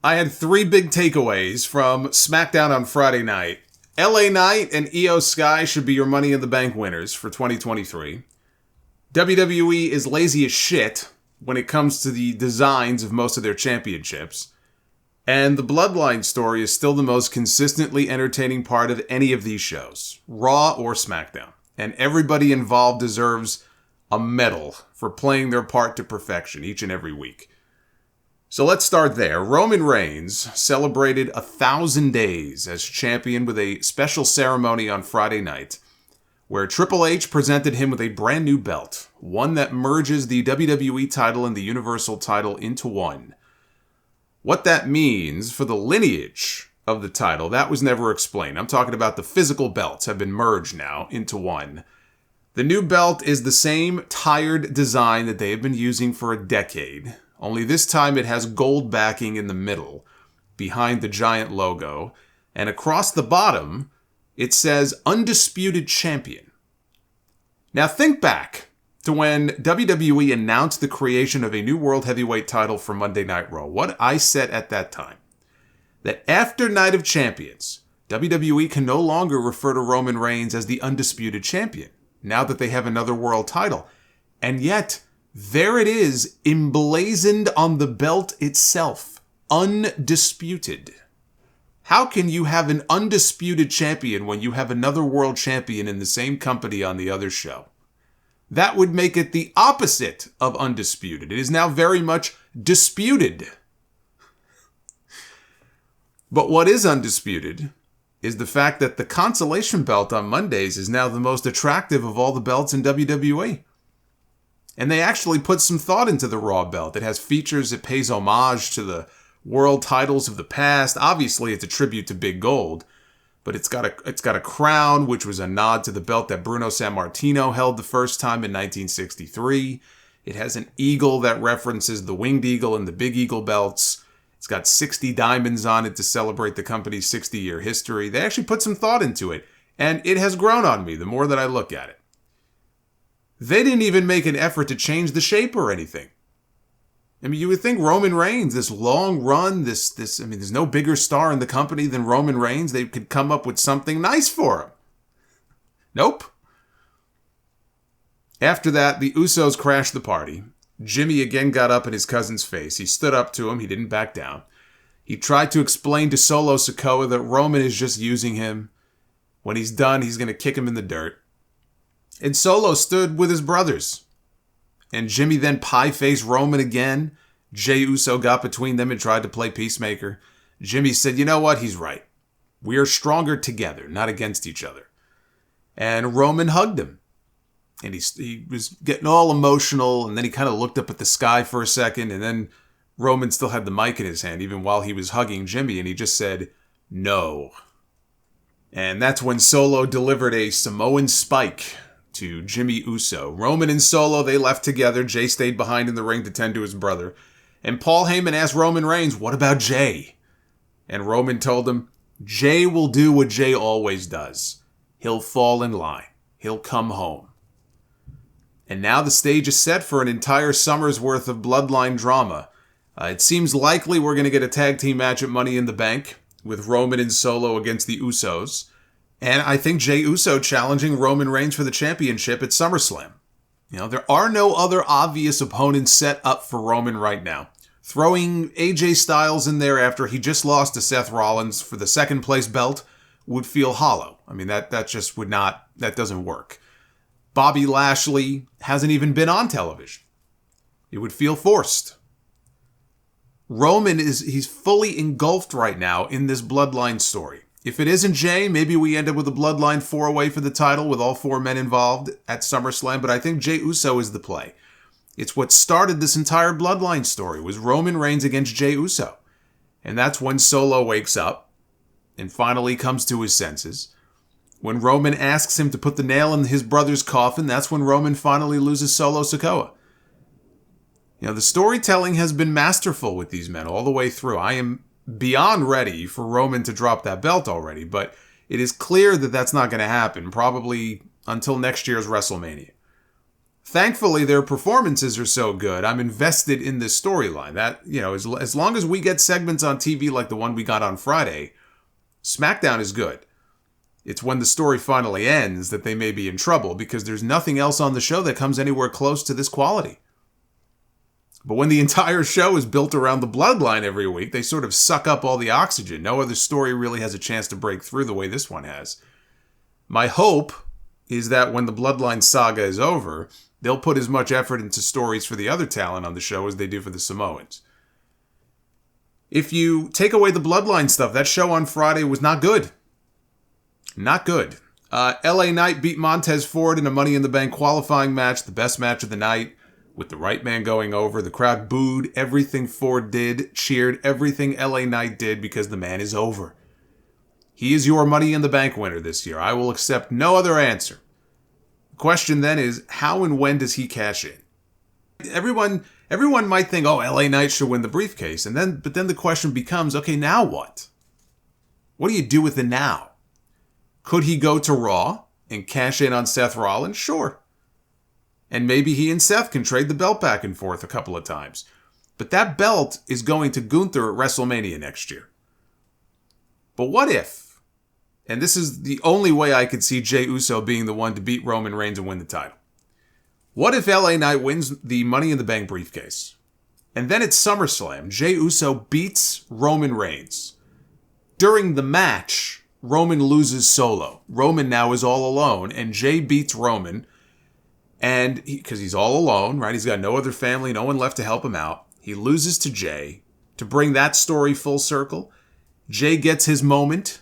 I had three big takeaways from Smackdown on Friday night. LA Knight and Io Sky should be your Money in the Bank winners for 2023. WWE is lazy as shit when it comes to the designs of most of their championships. And the Bloodline story is still the most consistently entertaining part of any of these shows, Raw or SmackDown. And everybody involved deserves a medal for playing their part to perfection each and every week. So let's start there. Roman Reigns celebrated 1,000 days as champion with a special ceremony on Friday night, where Triple H presented him with a brand new belt, one that merges the WWE title and the Universal title into one. What that means for the lineage of the title, that was never explained. I'm talking about the physical belts have been merged now into one. The new belt is the same tired design that they have been using for a decade, only this time it has gold backing in the middle, behind the giant logo, and across the bottom, it says Undisputed Champion. Now think back to when WWE announced the creation of a new World Heavyweight title for Monday Night Raw. What I said at that time, that after Night of Champions, WWE can no longer refer to Roman Reigns as the Undisputed Champion, now that they have another world title. And yet, there it is, emblazoned on the belt itself, Undisputed. How can you have an undisputed champion when you have another world champion in the same company on the other show? That would make it the opposite of undisputed. It is now very much disputed. But what is undisputed is the fact that the consolation belt on Mondays is now the most attractive of all the belts in WWE. And they actually put some thought into the Raw belt. It has features that pays homage to the world titles of the past. Obviously, it's a tribute to Big Gold, but it's got a crown, which was a nod to the belt that Bruno Sammartino held the first time in 1963. It has an eagle that references the Winged Eagle and the Big Eagle belts. It's got 60 diamonds on it to celebrate the company's 60-year history. They actually put some thought into it, and it has grown on me the more that I look at it. They didn't even make an effort to change the shape or anything. I mean, you would think Roman Reigns, this long run, there's no bigger star in the company than Roman Reigns. They could come up with something nice for him. Nope. After that, the Usos crashed the party. Jimmy again got up in his cousin's face. He stood up to him. He didn't back down. He tried to explain to Solo Sikoa that Roman is just using him. When he's done, he's going to kick him in the dirt. And Solo stood with his brothers. And Jimmy then pie-faced Roman again. Jey Uso got between them and tried to play peacemaker. Jimmy said, you know what? He's right. We are stronger together, not against each other. And Roman hugged him. And he was getting all emotional, and then he kind of looked up at the sky for a second, and then Roman still had the mic in his hand, even while he was hugging Jimmy, and he just said, no. And that's when Solo delivered a Samoan spike to Jimmy Uso. Roman and Solo, they left together. Jey stayed behind in the ring to tend to his brother. And Paul Heyman asked Roman Reigns, what about Jey? And Roman told him, Jey will do what Jey always does. He'll fall in line. He'll come home. And now the stage is set for an entire summer's worth of Bloodline drama. It seems likely we're going to get a tag team match at Money in the Bank with Roman and Solo against the Usos. And I think Jey Uso challenging Roman Reigns for the championship at Summerslam. You know, there are no other obvious opponents set up for Roman right now. Throwing AJ Styles in there after he just lost to Seth Rollins for the second place belt would feel hollow. I mean, that just would not, that doesn't work. Bobby Lashley hasn't even been on television. It would feel forced. Roman he's fully engulfed right now in this Bloodline story. If it isn't Jey, maybe we end up with a Bloodline 4-way for the title with all four men involved at SummerSlam, but I think Jey Uso is the play. It's what started this entire Bloodline story, was Roman Reigns against Jey Uso. And that's when Solo wakes up and finally comes to his senses. When Roman asks him to put the nail in his brother's coffin, that's when Roman finally loses Solo Sikoa. You know, the storytelling has been masterful with these men all the way through. I am beyond ready for Roman to drop that belt already, but it is clear that that's not going to happen, probably until next year's WrestleMania. Thankfully, their performances are so good. I'm invested in this storyline. That, as long as we get segments on TV like the one we got on Friday, Smackdown is good. It's when the story finally ends that they may be in trouble because there's nothing else on the show that comes anywhere close to this quality. But when the entire show is built around the Bloodline every week, they sort of suck up all the oxygen. No other story really has a chance to break through the way this one has. My hope is that when the Bloodline saga is over, they'll put as much effort into stories for the other talent on the show as they do for the Samoans. If you take away the Bloodline stuff, that show on Friday was not good. Not good. LA Knight beat Montez Ford in a Money in the Bank qualifying match, the best match of the night, with the right man going over. The crowd booed everything Ford did, cheered everything LA Knight did because the man is over. He is your Money in the Bank winner this year. I will accept no other answer. The question then is, how and when does he cash in? Everyone might think, oh, LA Knight should win the briefcase. But then the question becomes, okay, now what? What do you do with the now? Could he go to Raw and cash in on Seth Rollins? Sure. And maybe he and Seth can trade the belt back and forth a couple of times. But that belt is going to Gunther at WrestleMania next year. But what if, and this is the only way I could see Jey Uso being the one to beat Roman Reigns and win the title. What if LA Knight wins the Money in the Bank briefcase? And then at SummerSlam, Jey Uso beats Roman Reigns. During the match, Roman loses solo. Roman now is all alone, and Jey beats Roman. And because he's all alone, right? He's got no other family, no one left to help him out. He loses to Jey. To bring that story full circle, Jey gets his moment,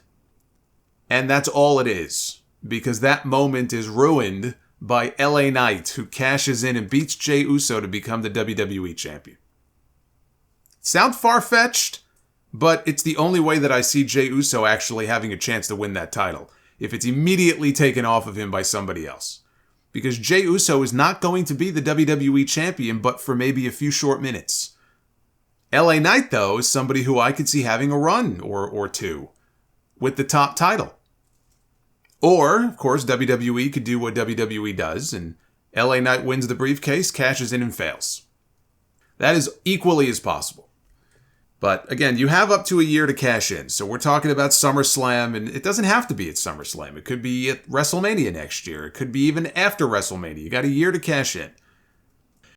and that's all it is. Because that moment is ruined by LA Knight, who cashes in and beats Jey Uso to become the WWE champion. Sound far-fetched? But it's the only way that I see Jey Uso actually having a chance to win that title, if it's immediately taken off of him by somebody else. Because Jey Uso is not going to be the WWE champion, but for maybe a few short minutes. LA Knight, though, is somebody who I could see having a run or two with the top title. Or, of course, WWE could do what WWE does, and LA Knight wins the briefcase, cashes in, and fails. That is equally as possible. But again, you have up to a year to cash in. So we're talking about SummerSlam, and it doesn't have to be at SummerSlam. It could be at WrestleMania next year. It could be even after WrestleMania. You got a year to cash in.